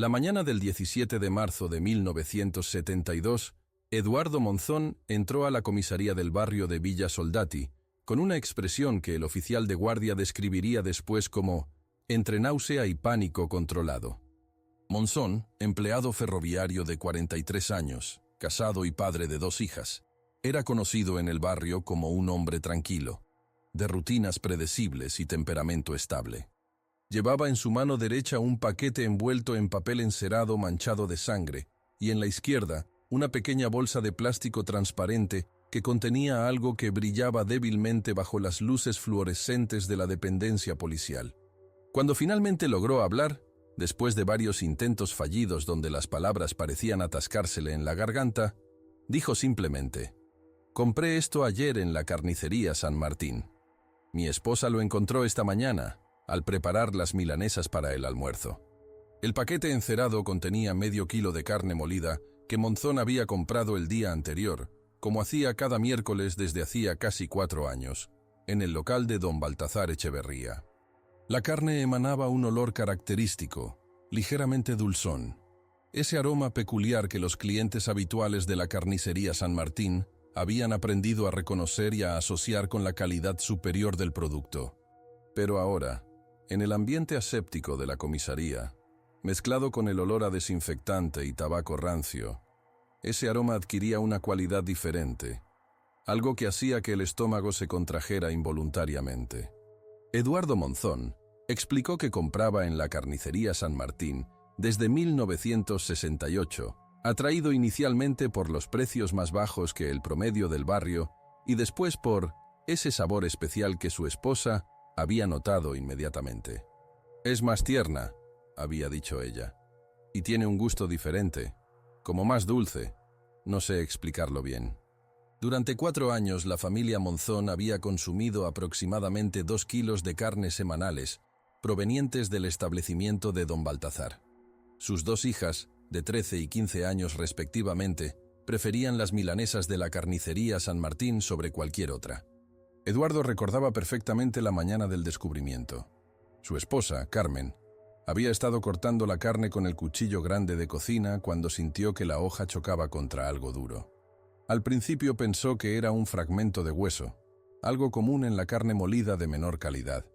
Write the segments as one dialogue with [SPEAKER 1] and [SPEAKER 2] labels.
[SPEAKER 1] La mañana del 17 de marzo de 1972, Eduardo Monzón entró a la comisaría del barrio de Villa Soldati, con una expresión que el oficial de guardia describiría después como entre náusea y pánico controlado. Monzón, empleado ferroviario de 43 años, casado y padre de 2 hijas, era conocido en el barrio como un hombre tranquilo, de rutinas predecibles y temperamento estable. Llevaba en su mano derecha un paquete envuelto en papel encerado manchado de sangre, y en la izquierda una pequeña bolsa de plástico transparente que contenía algo que brillaba débilmente bajo las luces fluorescentes de la dependencia policial. Cuando finalmente logró hablar, después de varios intentos fallidos donde las palabras parecían atascársele en la garganta, dijo simplemente: «Compré esto ayer en la carnicería San Martín. Mi esposa lo encontró esta mañana, al preparar las milanesas para el almuerzo». El paquete encerado contenía medio kilo de carne molida que Monzón había comprado el día anterior, como hacía cada miércoles desde hacía casi 4 años, en el local de don Baltazar Echeverría. La carne emanaba un olor característico, ligeramente dulzón, ese aroma peculiar que los clientes habituales de la carnicería San Martín habían aprendido a reconocer y a asociar con la calidad superior del producto. Pero ahora, en el ambiente aséptico de la comisaría, mezclado con el olor a desinfectante y tabaco rancio, ese aroma adquiría una cualidad diferente, algo que hacía que el estómago se contrajera involuntariamente. Eduardo Monzón explicó que compraba en la carnicería San Martín desde 1968, atraído inicialmente por los precios más bajos que el promedio del barrio y después por ese sabor especial que su esposa había notado inmediatamente. «Es más tierna», había dicho ella, «y tiene un gusto diferente, como más dulce. No sé explicarlo bien». Durante 4 años la familia Monzón había consumido aproximadamente 2 kilos de carne semanales, provenientes del establecimiento de don Baltazar. Sus 2 hijas, de 13 y 15 años respectivamente, preferían las milanesas de la carnicería San Martín sobre cualquier otra. Eduardo recordaba perfectamente la mañana del descubrimiento. Su esposa, Carmen, había estado cortando la carne con el cuchillo grande de cocina cuando sintió que la hoja chocaba contra algo duro. Al principio pensó que era un fragmento de hueso, algo común en la carne molida de menor calidad.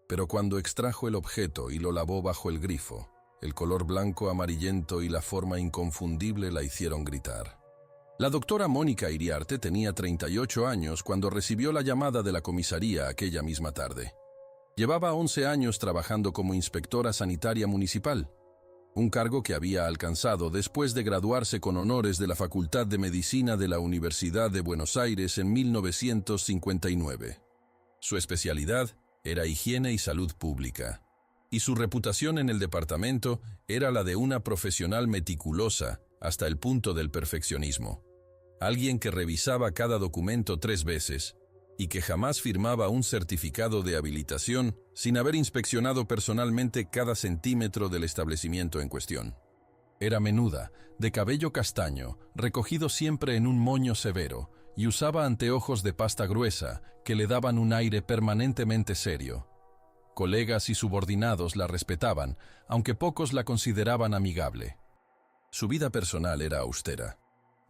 [SPEAKER 1] Pero cuando extrajo el objeto y lo lavó bajo el grifo, el color blanco amarillento y la forma inconfundible la hicieron gritar. La doctora Mónica Iriarte tenía 38 años cuando recibió la llamada de la comisaría aquella misma tarde. Llevaba 11 años trabajando como inspectora sanitaria municipal, un cargo que había alcanzado después de graduarse con honores de la Facultad de Medicina de la Universidad de Buenos Aires en 1959. Su especialidad era higiene y salud pública, y su reputación en el departamento era la de una profesional meticulosa hasta el punto del perfeccionismo. Alguien que revisaba cada documento 3 veces y que jamás firmaba un certificado de habilitación sin haber inspeccionado personalmente cada centímetro del establecimiento en cuestión. Era menuda, de cabello castaño, recogido siempre en un moño severo, y usaba anteojos de pasta gruesa que le daban un aire permanentemente serio. Colegas y subordinados la respetaban, aunque pocos la consideraban amigable. Su vida personal era austera.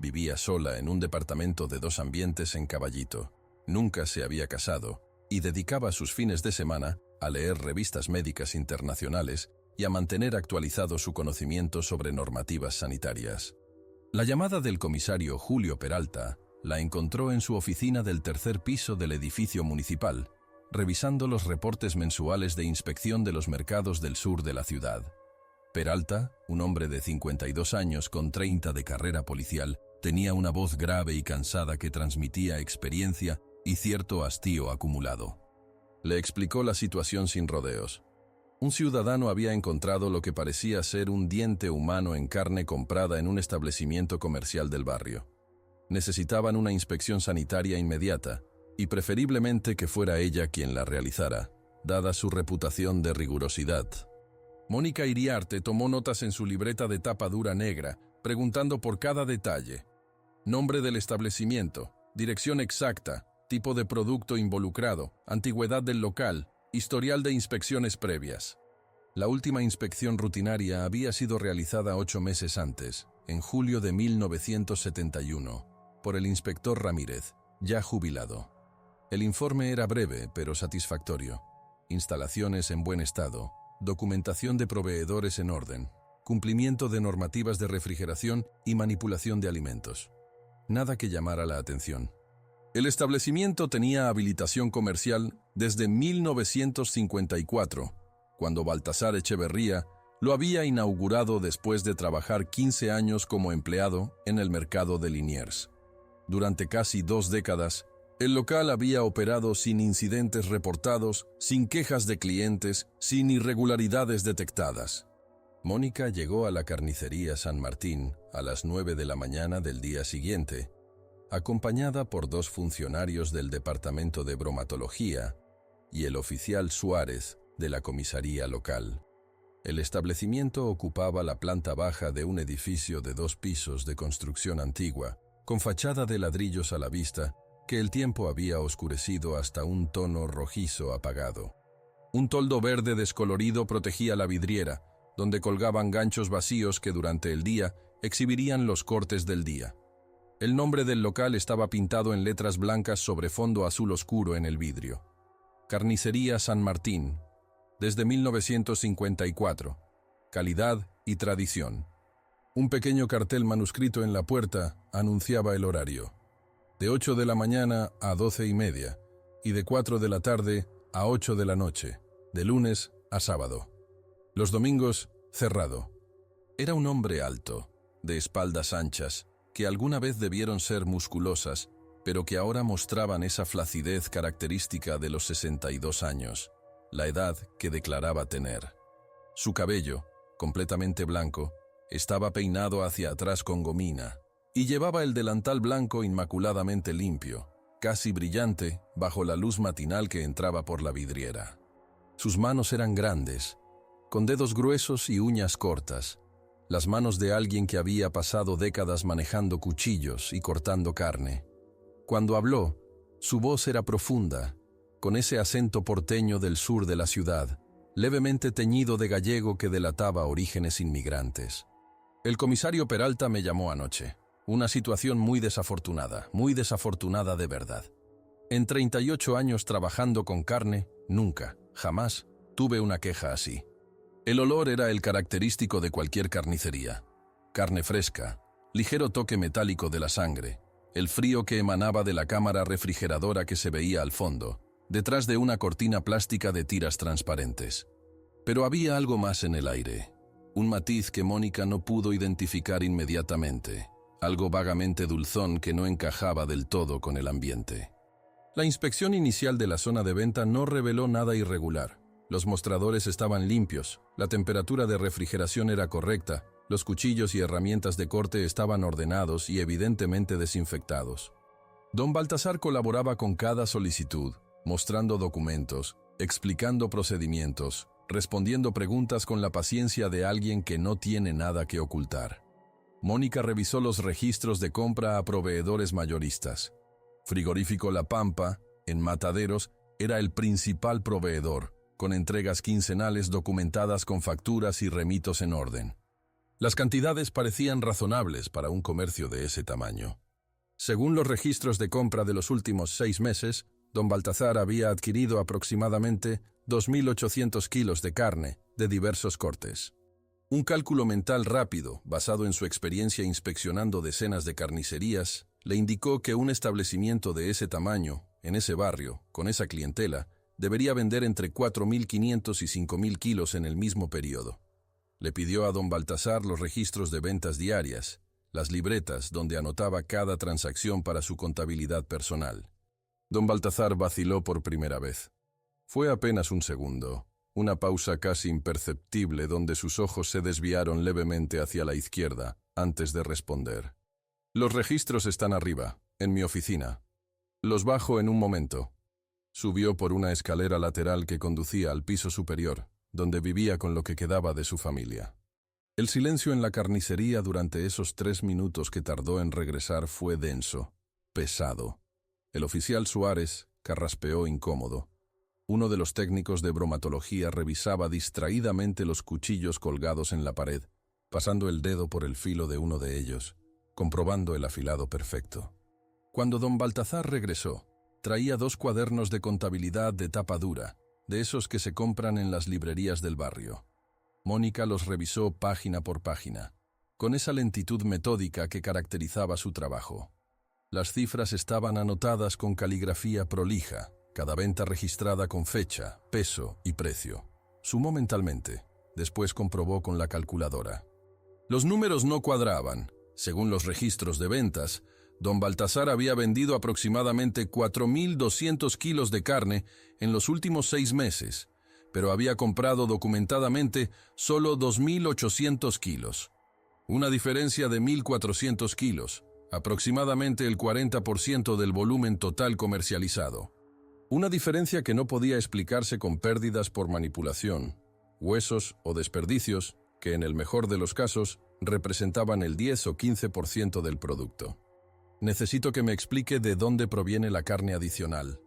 [SPEAKER 1] Vivía sola en un departamento de 2 ambientes en Caballito. Nunca se había casado y dedicaba sus fines de semana a leer revistas médicas internacionales y a mantener actualizado su conocimiento sobre normativas sanitarias. La llamada del comisario Julio Peralta la encontró en su oficina del 3er piso del edificio municipal, revisando los reportes mensuales de inspección de los mercados del sur de la ciudad. Peralta, un hombre de 52 años con 30 de carrera policial, tenía una voz grave y cansada que transmitía experiencia y cierto hastío acumulado. Le explicó la situación sin rodeos. Un ciudadano había encontrado lo que parecía ser un diente humano en carne comprada en un establecimiento comercial del barrio. Necesitaban una inspección sanitaria inmediata, y preferiblemente que fuera ella quien la realizara, dada su reputación de rigurosidad. Mónica Iriarte tomó notas en su libreta de tapa dura negra, preguntando por cada detalle: nombre del establecimiento, dirección exacta, tipo de producto involucrado, antigüedad del local, historial de inspecciones previas. La última inspección rutinaria había sido realizada 8 meses antes, en julio de 1971, por el inspector Ramírez, ya jubilado. El informe era breve pero satisfactorio. Instalaciones en buen estado, documentación de proveedores en orden, cumplimiento de normativas de refrigeración y manipulación de alimentos. Nada que llamara la atención. El establecimiento tenía habilitación comercial desde 1954, cuando Baltasar Echeverría lo había inaugurado después de trabajar 15 años como empleado en el mercado de Liniers. Durante casi 2 décadas, el local había operado sin incidentes reportados, sin quejas de clientes, sin irregularidades detectadas. Mónica llegó a la carnicería San Martín a las 9 de la mañana del día siguiente, acompañada por 2 funcionarios del departamento de bromatología y el oficial Suárez de la comisaría local. El establecimiento ocupaba la planta baja de un edificio de 2 pisos de construcción antigua, con fachada de ladrillos a la vista, que el tiempo había oscurecido hasta un tono rojizo apagado. Un toldo verde descolorido protegía la vidriera, donde colgaban ganchos vacíos que durante el día exhibirían los cortes del día. El nombre del local estaba pintado en letras blancas sobre fondo azul oscuro en el vidrio. Carnicería San Martín, desde 1954. Calidad y tradición. Un pequeño cartel manuscrito en la puerta anunciaba el horario. De 8 de la mañana a 12:30 y de 4 de la tarde a 8 de la noche, de lunes a sábado. Los domingos, cerrado. Era un hombre alto, de espaldas anchas, que alguna vez debieron ser musculosas, pero que ahora mostraban esa flacidez característica de los 62 años, la edad que declaraba tener. Su cabello, completamente blanco, estaba peinado hacia atrás con gomina, y llevaba el delantal blanco inmaculadamente limpio, casi brillante, bajo la luz matinal que entraba por la vidriera. Sus manos eran grandes, con dedos gruesos y uñas cortas, las manos de alguien que había pasado décadas manejando cuchillos y cortando carne. Cuando habló, su voz era profunda, con ese acento porteño del sur de la ciudad, levemente teñido de gallego que delataba orígenes inmigrantes. El comisario Peralta me llamó anoche. Una situación muy desafortunada de verdad. En 38 años trabajando con carne, nunca, jamás, tuve una queja así. El olor era el característico de cualquier carnicería. Carne fresca, ligero toque metálico de la sangre, el frío que emanaba de la cámara refrigeradora que se veía al fondo, detrás de una cortina plástica de tiras transparentes. Pero había algo más en el aire, un matiz que Mónica no pudo identificar inmediatamente, algo vagamente dulzón que no encajaba del todo con el ambiente. La inspección inicial de la zona de venta no reveló nada irregular. Los mostradores estaban limpios, la temperatura de refrigeración era correcta, los cuchillos y herramientas de corte estaban ordenados y evidentemente desinfectados. Don Baltasar colaboraba con cada solicitud, mostrando documentos, explicando procedimientos, respondiendo preguntas con la paciencia de alguien que no tiene nada que ocultar. Mónica revisó los registros de compra a proveedores mayoristas. Frigorífico La Pampa, en Mataderos, era el principal proveedor, con entregas quincenales documentadas con facturas y remitos en orden. Las cantidades parecían razonables para un comercio de ese tamaño. Según los registros de compra de los últimos 6 meses, don Baltasar había adquirido aproximadamente 2.800 kilos de carne de diversos cortes. Un cálculo mental rápido, basado en su experiencia inspeccionando decenas de carnicerías, le indicó que un establecimiento de ese tamaño, en ese barrio, con esa clientela, debería vender entre 4.500 y 5.000 kilos en el mismo periodo. Le pidió a don Baltasar los registros de ventas diarias, las libretas donde anotaba cada transacción para su contabilidad personal. Don Baltasar vaciló por primera vez. Fue apenas un segundo, una pausa casi imperceptible donde sus ojos se desviaron levemente hacia la izquierda antes de responder. «Los registros están arriba, en mi oficina. Los bajo en un momento». Subió por una escalera lateral que conducía al piso superior, donde vivía con lo que quedaba de su familia. El silencio en la carnicería durante esos 3 minutos que tardó en regresar fue denso, pesado. El oficial Suárez carraspeó incómodo. Uno de los técnicos de bromatología revisaba distraídamente los cuchillos colgados en la pared, pasando el dedo por el filo de uno de ellos, comprobando el afilado perfecto. Cuando don Baltazar regresó, traía 2 cuadernos de contabilidad de tapa dura, de esos que se compran en las librerías del barrio. Mónica los revisó página por página, con esa lentitud metódica que caracterizaba su trabajo. Las cifras estaban anotadas con caligrafía prolija, cada venta registrada con fecha, peso y precio. Sumó mentalmente, después comprobó con la calculadora. Los números no cuadraban. Según los registros de ventas, don Baltasar había vendido aproximadamente 4.200 kilos de carne en los últimos 6 meses, pero había comprado documentadamente solo 2.800 kilos. Una diferencia de 1.400 kilos, aproximadamente el 40% del volumen total comercializado. Una diferencia que no podía explicarse con pérdidas por manipulación, huesos o desperdicios, que en el mejor de los casos representaban el 10 o 15% del producto. Necesito que me explique de dónde proviene la carne adicional.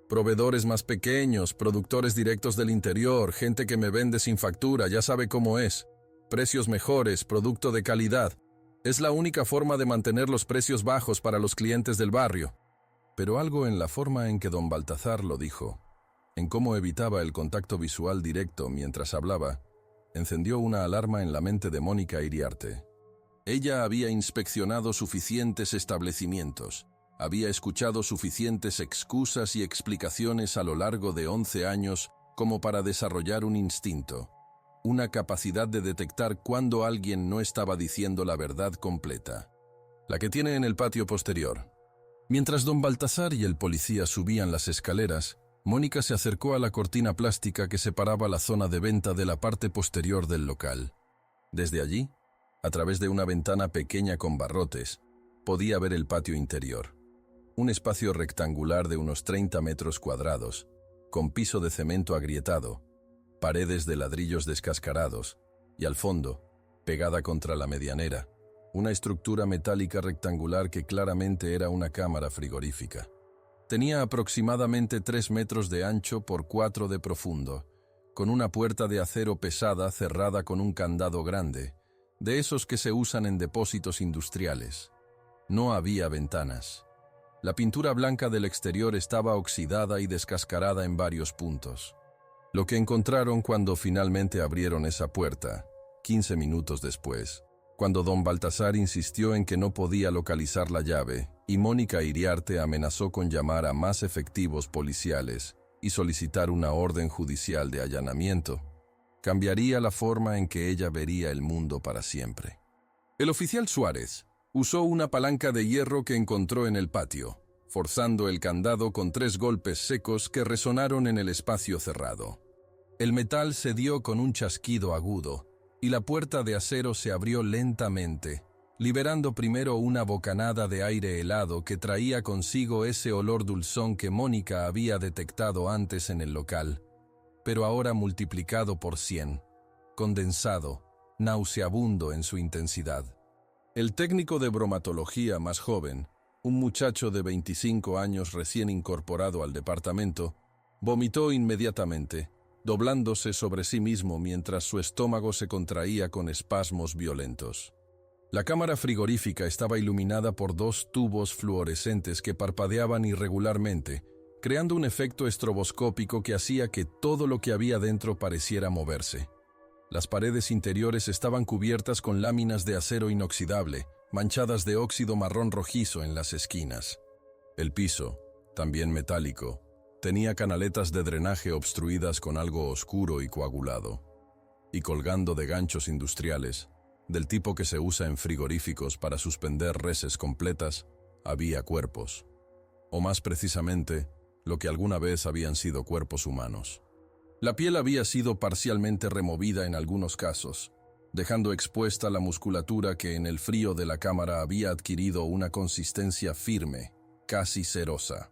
[SPEAKER 1] Proveedores más pequeños, productores directos del interior, gente que me vende sin factura, ya sabe cómo es. Precios mejores, producto de calidad. Es la única forma de mantener los precios bajos para los clientes del barrio. Pero algo en la forma en que don Baltazar lo dijo, en cómo evitaba el contacto visual directo mientras hablaba, encendió una alarma en la mente de Mónica Iriarte. Ella había inspeccionado suficientes establecimientos, había escuchado suficientes excusas y explicaciones a lo largo de 11 años como para desarrollar un instinto, una capacidad de detectar cuando alguien no estaba diciendo la verdad completa, la que tiene en el patio posterior. Mientras don Baltasar y el policía subían las escaleras, Mónica se acercó a la cortina plástica que separaba la zona de venta de la parte posterior del local. Desde allí, a través de una ventana pequeña con barrotes, podía ver el patio interior. Un espacio rectangular de unos 30 metros cuadrados, con piso de cemento agrietado, paredes de ladrillos descascarados, y al fondo, pegada contra la medianera, una estructura metálica rectangular que claramente era una cámara frigorífica. Tenía aproximadamente 3 metros de ancho por 4 de profundo, con una puerta de acero pesada cerrada con un candado grande, de esos que se usan en depósitos industriales. No había ventanas. La pintura blanca del exterior estaba oxidada y descascarada en varios puntos. Lo que encontraron cuando finalmente abrieron esa puerta, 15 minutos después, cuando don Baltasar insistió en que no podía localizar la llave y Mónica Iriarte amenazó con llamar a más efectivos policiales y solicitar una orden judicial de allanamiento, cambiaría la forma en que ella vería el mundo para siempre. El oficial Suárez usó una palanca de hierro que encontró en el patio, forzando el candado con 3 golpes secos que resonaron en el espacio cerrado. El metal cedió con un chasquido agudo, y la puerta de acero se abrió lentamente, liberando primero una bocanada de aire helado que traía consigo ese olor dulzón que Mónica había detectado antes en el local, pero ahora multiplicado por 100, condensado, nauseabundo en su intensidad. El técnico de bromatología más joven, un muchacho de 25 años recién incorporado al departamento, vomitó inmediatamente, doblándose sobre sí mismo mientras su estómago se contraía con espasmos violentos. La cámara frigorífica estaba iluminada por 2 tubos fluorescentes que parpadeaban irregularmente, creando un efecto estroboscópico que hacía que todo lo que había dentro pareciera moverse. Las paredes interiores estaban cubiertas con láminas de acero inoxidable, manchadas de óxido marrón rojizo en las esquinas. El piso, también metálico, tenía canaletas de drenaje obstruidas con algo oscuro y coagulado. Y colgando de ganchos industriales, del tipo que se usa en frigoríficos para suspender reses completas, había cuerpos. O más precisamente, lo que alguna vez habían sido cuerpos humanos. La piel había sido parcialmente removida en algunos casos, dejando expuesta la musculatura que en el frío de la cámara había adquirido una consistencia firme, casi cerosa.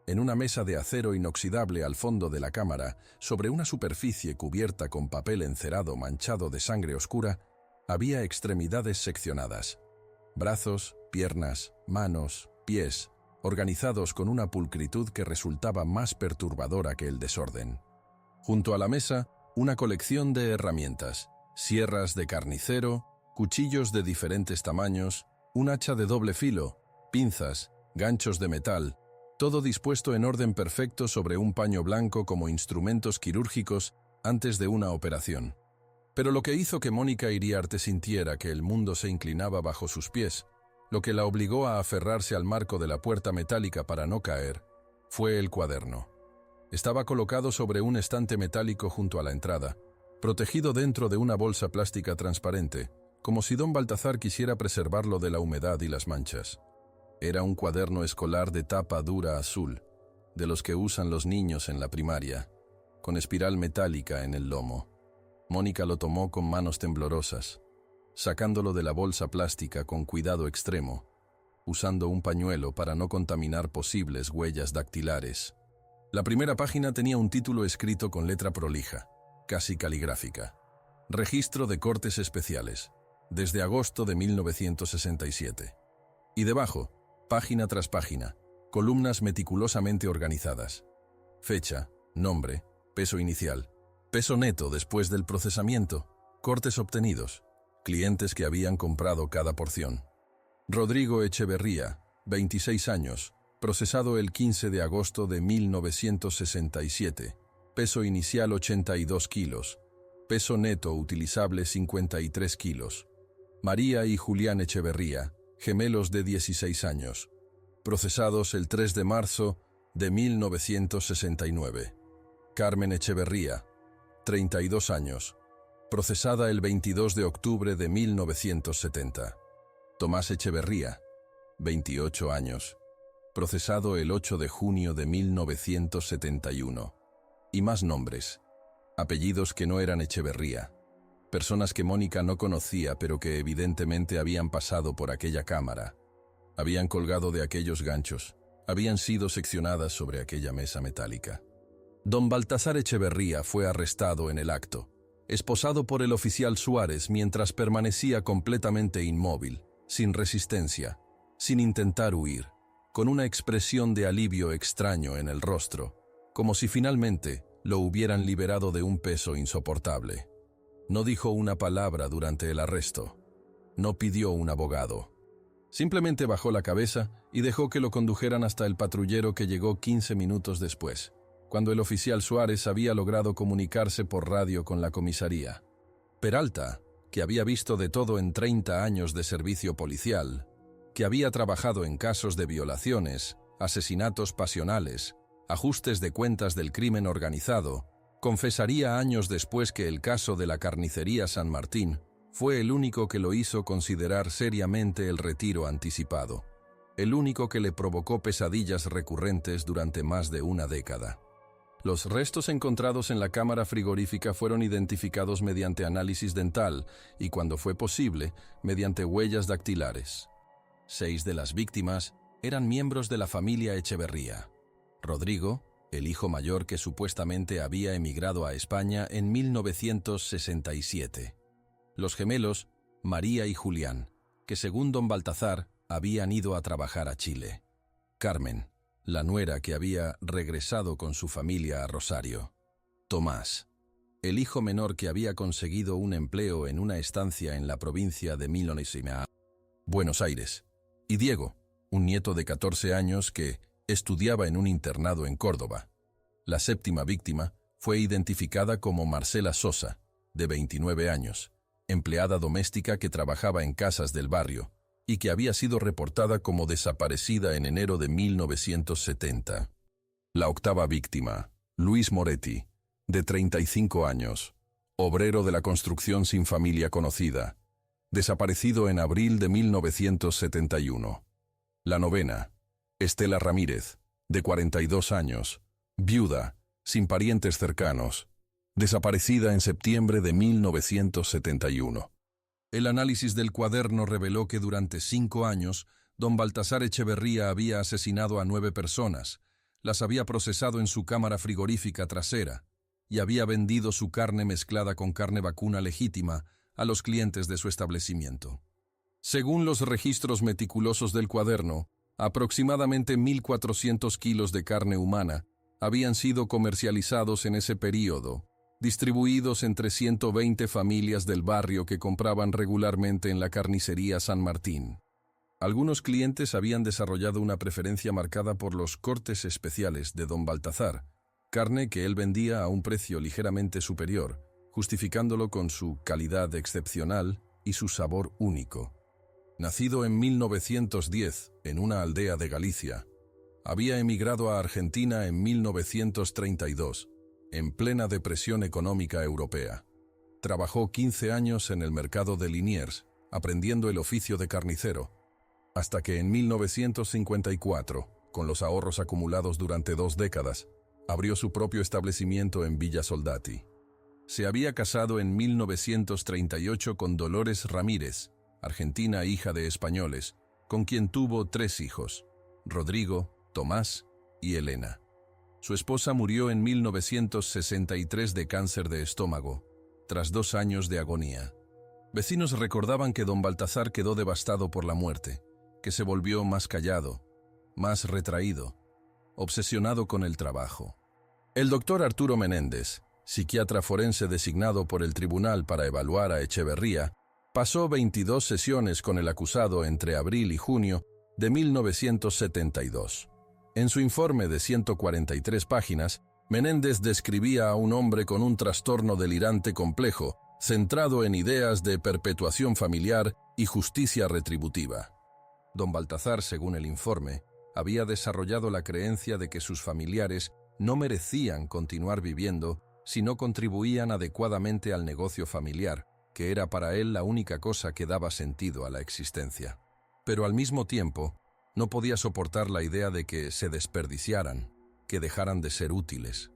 [SPEAKER 1] En una mesa de acero inoxidable al fondo de la cámara, sobre una superficie cubierta con papel encerado manchado de sangre oscura, había extremidades seccionadas. Brazos, piernas, manos, pies, organizados con una pulcritud que resultaba más perturbadora que el desorden. Junto a la mesa, una colección de herramientas, sierras de carnicero, cuchillos de diferentes tamaños, un hacha de doble filo, pinzas, ganchos de metal, todo dispuesto en orden perfecto sobre un paño blanco como instrumentos quirúrgicos antes de una operación. Pero lo que hizo que Mónica Iriarte sintiera que el mundo se inclinaba bajo sus pies, lo que la obligó a aferrarse al marco de la puerta metálica para no caer, fue el cuaderno. Estaba colocado sobre un estante metálico junto a la entrada, protegido dentro de una bolsa plástica transparente, como si don Baltasar quisiera preservarlo de la humedad y las manchas. Era un cuaderno escolar de tapa dura azul, de los que usan los niños en la primaria, con espiral metálica en el lomo. Mónica lo tomó con manos temblorosas, sacándolo de la bolsa plástica con cuidado extremo, usando un pañuelo para no contaminar posibles huellas dactilares. La primera página tenía un título escrito con letra prolija, casi caligráfica. Registro de cortes especiales, desde agosto de 1967. Y debajo, página tras página, columnas meticulosamente organizadas. Fecha, nombre, peso inicial, peso neto después del procesamiento, cortes obtenidos, clientes que habían comprado cada porción. Rodrigo Echeverría, 26 años, procesado el 15 de agosto de 1967, peso inicial 82 kilos, peso neto utilizable 53 kilos. María y Julián Echeverría, gemelos de 16 años, procesados el 3 de marzo de 1969. Carmen Echeverría, 32 años, procesada el 22 de octubre de 1970. Tomás Echeverría, 28 años, procesado el 8 de junio de 1971. Y más nombres, apellidos que no eran Echeverría, personas que Mónica no conocía pero que evidentemente habían pasado por aquella cámara, habían colgado de aquellos ganchos, habían sido seccionadas sobre aquella mesa metálica. Don Baltasar Echeverría fue arrestado en el acto, esposado por el oficial Suárez mientras permanecía completamente inmóvil, sin resistencia, sin intentar huir, con una expresión de alivio extraño en el rostro, como si finalmente lo hubieran liberado de un peso insoportable. No dijo una palabra durante el arresto. No pidió un abogado. Simplemente bajó la cabeza y dejó que lo condujeran hasta el patrullero que llegó 15 minutos después, cuando el oficial Suárez había logrado comunicarse por radio con la comisaría. Peralta, que había visto de todo en 30 años de servicio policial, que había trabajado en casos de violaciones, asesinatos pasionales, ajustes de cuentas del crimen organizado, confesaría años después que el caso de la carnicería San Martín fue el único que lo hizo considerar seriamente el retiro anticipado, el único que le provocó pesadillas recurrentes durante más de una década. Los restos encontrados en la cámara frigorífica fueron identificados mediante análisis dental y, cuando fue posible, mediante huellas dactilares. 6 de las víctimas eran miembros de la familia Echeverría. Rodrigo, el hijo mayor que supuestamente había emigrado a España en 1967. Los gemelos, María y Julián, que según don Baltasar habían ido a trabajar a Chile. Carmen, la nuera que había regresado con su familia a Rosario. Tomás, el hijo menor que había conseguido un empleo en una estancia en la provincia de Buenos Aires. Y Diego, un nieto de 14 años que estudiaba en un internado en Córdoba. La séptima víctima fue identificada como Marcela Sosa, de 29 años, empleada doméstica que trabajaba en casas del barrio y que había sido reportada como desaparecida en enero de 1970. La octava víctima, Luis Moretti, de 35 años, obrero de la construcción sin familia conocida, desaparecido en abril de 1971. La novena, Estela Ramírez, de 42 años, viuda, sin parientes cercanos, desaparecida en septiembre de 1971. El análisis del cuaderno reveló que durante 5 años, don Baltasar Echeverría había asesinado a 9 personas, las había procesado en su cámara frigorífica trasera y había vendido su carne mezclada con carne vacuna legítima a los clientes de su establecimiento. Según los registros meticulosos del cuaderno, Aproximadamente 1.400 kilos de carne humana habían sido comercializados en ese período, distribuidos entre 120 familias del barrio que compraban regularmente en la carnicería San Martín. Algunos clientes habían desarrollado una preferencia marcada por los cortes especiales de don Baltazar, carne que él vendía a un precio ligeramente superior, justificándolo con su calidad excepcional y su sabor único. Nacido en 1910 en una aldea de Galicia, había emigrado a Argentina en 1932, en plena depresión económica europea. Trabajó 15 años en el mercado de Liniers, aprendiendo el oficio de carnicero, hasta que en 1954, con los ahorros acumulados durante 2 décadas, abrió su propio establecimiento en Villa Soldati. Se había casado en 1938 con Dolores Ramírez, argentina hija de españoles, con quien tuvo 3 hijos, Rodrigo, Tomás y Elena. Su esposa murió en 1963 de cáncer de estómago, tras 2 años de agonía. Vecinos recordaban que don Baltazar quedó devastado por la muerte, que se volvió más callado, más retraído, obsesionado con el trabajo. El doctor Arturo Menéndez, psiquiatra forense designado por el tribunal para evaluar a Echeverría, pasó 22 sesiones con el acusado entre abril y junio de 1972. En su informe de 143 páginas, Menéndez describía a un hombre con un trastorno delirante complejo, centrado en ideas de perpetuación familiar y justicia retributiva. Don Baltazar, según el informe, había desarrollado la creencia de que sus familiares no merecían continuar viviendo si no contribuían adecuadamente al negocio familiar, que era para él la única cosa que daba sentido a la existencia. Pero al mismo tiempo, no podía soportar la idea de que se desperdiciaran, que dejaran de ser útiles.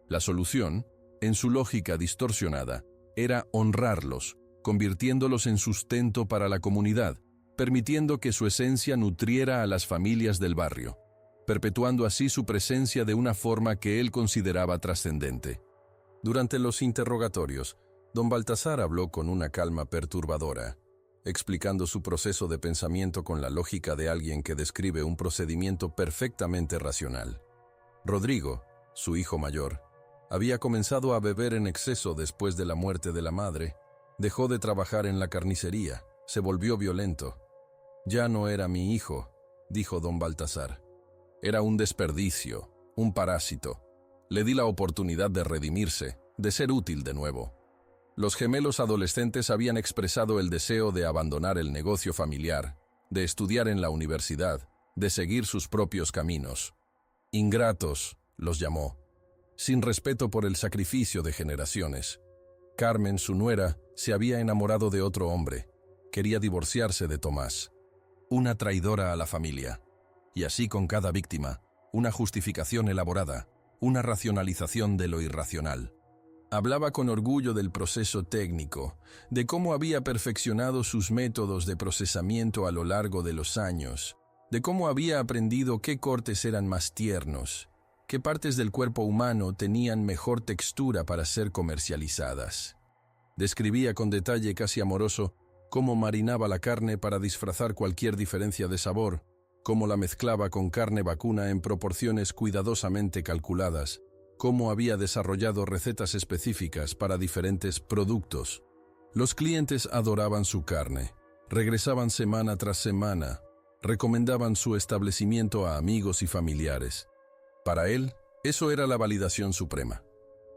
[SPEAKER 1] La solución, en su lógica distorsionada, era honrarlos, convirtiéndolos en sustento para la comunidad, permitiendo que su esencia nutriera a las familias del barrio, perpetuando así su presencia de una forma que él consideraba trascendente. Durante los interrogatorios, don Baltazar habló con una calma perturbadora, explicando su proceso de pensamiento con la lógica de alguien que describe un procedimiento perfectamente racional. Rodrigo, su hijo mayor, había comenzado a beber en exceso después de la muerte de la madre, dejó de trabajar en la carnicería, se volvió violento. «Ya no era mi hijo», dijo don Baltazar. «Era un desperdicio, un parásito. Le di la oportunidad de redimirse, de ser útil de nuevo». Los gemelos adolescentes habían expresado el deseo de abandonar el negocio familiar, de estudiar en la universidad, de seguir sus propios caminos. Ingratos, los llamó, sin respeto por el sacrificio de generaciones. Carmen, su nuera, se había enamorado de otro hombre. Quería divorciarse de Tomás. Una traidora a la familia. Y así con cada víctima, una justificación elaborada, una racionalización de lo irracional. Hablaba con orgullo del proceso técnico, de cómo había perfeccionado sus métodos de procesamiento a lo largo de los años, de cómo había aprendido qué cortes eran más tiernos, qué partes del cuerpo humano tenían mejor textura para ser comercializadas. Describía con detalle casi amoroso cómo marinaba la carne para disfrazar cualquier diferencia de sabor, cómo la mezclaba con carne vacuna en proporciones cuidadosamente calculadas, cómo había desarrollado recetas específicas para diferentes productos. Los clientes adoraban su carne, regresaban semana tras semana, recomendaban su establecimiento a amigos y familiares. Para él, eso era la validación suprema,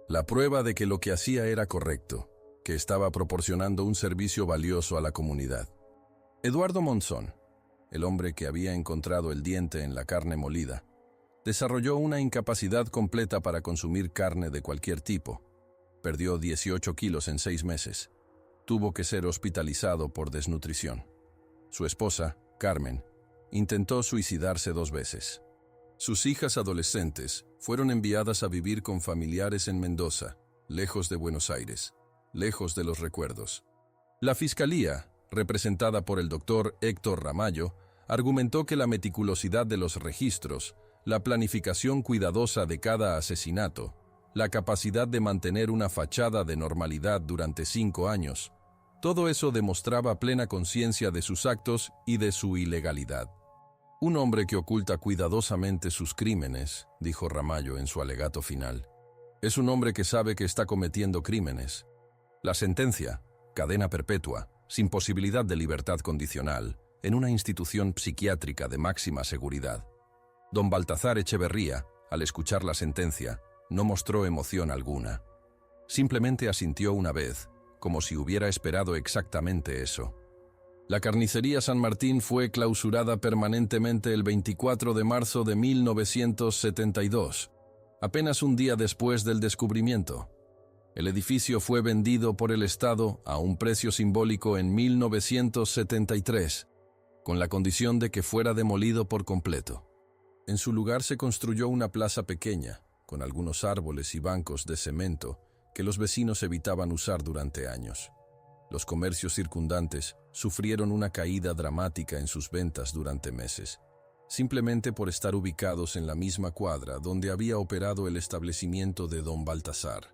[SPEAKER 1] la prueba de que lo que hacía era correcto, que estaba proporcionando un servicio valioso a la comunidad. Eduardo Monzón, el hombre que había encontrado el diente en la carne molida, desarrolló una incapacidad completa para consumir carne de cualquier tipo. Perdió 18 kilos en 6 meses. Tuvo que ser hospitalizado por desnutrición. Su esposa, Carmen, intentó suicidarse 2 veces. Sus hijas adolescentes fueron enviadas a vivir con familiares en Mendoza, lejos de Buenos Aires, lejos de los recuerdos. La fiscalía, representada por el doctor Héctor Ramallo, argumentó que la meticulosidad de los registros, la planificación cuidadosa de cada asesinato, la capacidad de mantener una fachada de normalidad durante 5 años, todo eso demostraba plena conciencia de sus actos y de su ilegalidad. Un hombre que oculta cuidadosamente sus crímenes, dijo Ramallo en su alegato final. Es un hombre que sabe que está cometiendo crímenes. La sentencia, cadena perpetua, sin posibilidad de libertad condicional, en una institución psiquiátrica de máxima seguridad. Don Baltasar Echeverría, al escuchar la sentencia, no mostró emoción alguna. Simplemente asintió una vez, como si hubiera esperado exactamente eso. La carnicería San Martín fue clausurada permanentemente el 24 de marzo de 1972, apenas un día después del descubrimiento. El edificio fue vendido por el Estado a un precio simbólico en 1973, con la condición de que fuera demolido por completo. En su lugar se construyó una plaza pequeña, con algunos árboles y bancos de cemento que los vecinos evitaban usar durante años. Los comercios circundantes sufrieron una caída dramática en sus ventas durante meses, simplemente por estar ubicados en la misma cuadra donde había operado el establecimiento de don Baltasar.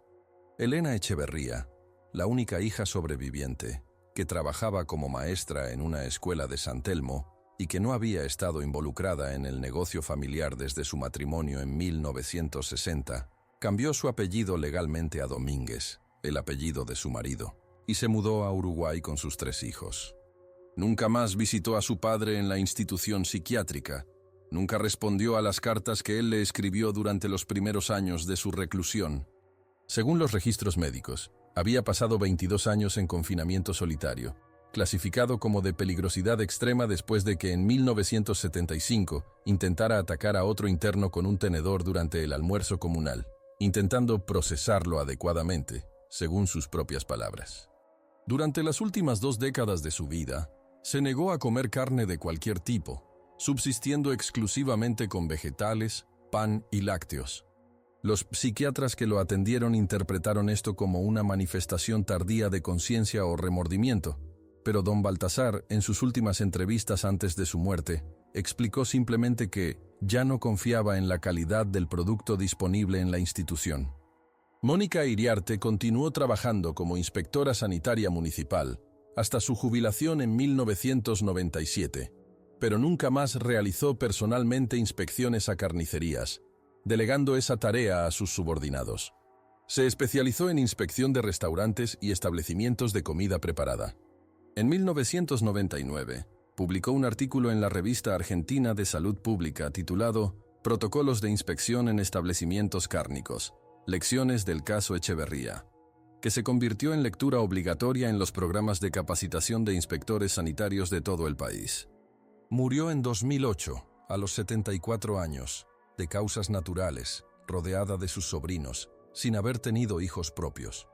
[SPEAKER 1] Elena Echeverría, la única hija sobreviviente, que trabajaba como maestra en una escuela de San Telmo y que no había estado involucrada en el negocio familiar desde su matrimonio en 1960, cambió su apellido legalmente a Domínguez, el apellido de su marido, y se mudó a Uruguay con sus 3 hijos. Nunca más visitó a su padre en la institución psiquiátrica. Nunca respondió a las cartas que él le escribió durante los primeros años de su reclusión. Según los registros médicos, había pasado 22 años en confinamiento solitario, clasificado como de peligrosidad extrema después de que en 1975 intentara atacar a otro interno con un tenedor durante el almuerzo comunal, intentando procesarlo adecuadamente, según sus propias palabras. Durante las últimas 2 décadas de su vida, se negó a comer carne de cualquier tipo, subsistiendo exclusivamente con vegetales, pan y lácteos. Los psiquiatras que lo atendieron interpretaron esto como una manifestación tardía de conciencia o remordimiento, pero don Baltasar, en sus últimas entrevistas antes de su muerte, explicó simplemente que ya no confiaba en la calidad del producto disponible en la institución. Mónica Iriarte continuó trabajando como inspectora sanitaria municipal hasta su jubilación en 1997, pero nunca más realizó personalmente inspecciones a carnicerías, delegando esa tarea a sus subordinados. Se especializó en inspección de restaurantes y establecimientos de comida preparada. En 1999, publicó un artículo en la Revista Argentina de Salud Pública titulado Protocolos de inspección en establecimientos cárnicos. Lecciones del caso Echeverría, que se convirtió en lectura obligatoria en los programas de capacitación de inspectores sanitarios de todo el país. Murió en 2008, a los 74 años, de causas naturales, rodeada de sus sobrinos, sin haber tenido hijos propios.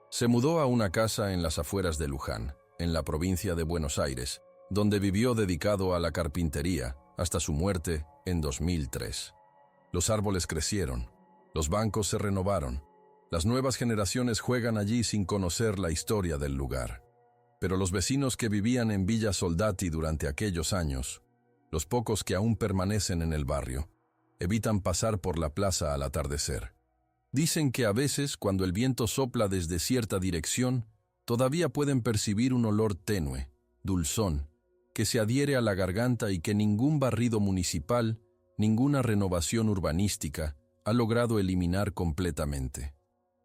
[SPEAKER 1] Se mudó a una casa en las afueras de Luján, en la provincia de Buenos Aires, donde vivió dedicado a la carpintería hasta su muerte en 2003. Los árboles crecieron. Los bancos se renovaron. Las nuevas generaciones juegan allí sin conocer la historia del lugar. Pero los vecinos que vivían en Villa Soldati durante aquellos años, los pocos que aún permanecen en el barrio, evitan pasar por la plaza al atardecer. Dicen que a veces, cuando el viento sopla desde cierta dirección, todavía pueden percibir un olor tenue, dulzón, que se adhiere a la garganta y que ningún barrido municipal, ninguna renovación urbanística, ha logrado eliminar completamente.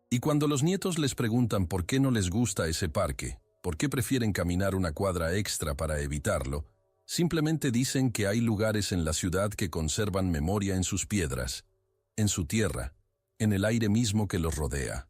[SPEAKER 1] Y cuando los nietos les preguntan por qué no les gusta ese parque, por qué prefieren caminar una cuadra extra para evitarlo, simplemente dicen que hay lugares en la ciudad que conservan memoria en sus piedras, en su tierra, en el aire mismo que los rodea.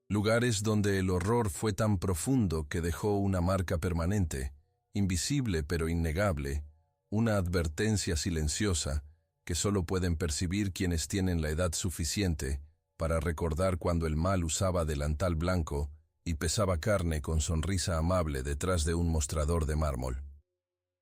[SPEAKER 1] Lugares donde el horror fue tan profundo que dejó una marca permanente, invisible pero innegable, una advertencia silenciosa, que solo pueden percibir quienes tienen la edad suficiente para recordar cuando el mal usaba delantal blanco y pesaba carne con sonrisa amable detrás de un mostrador de mármol.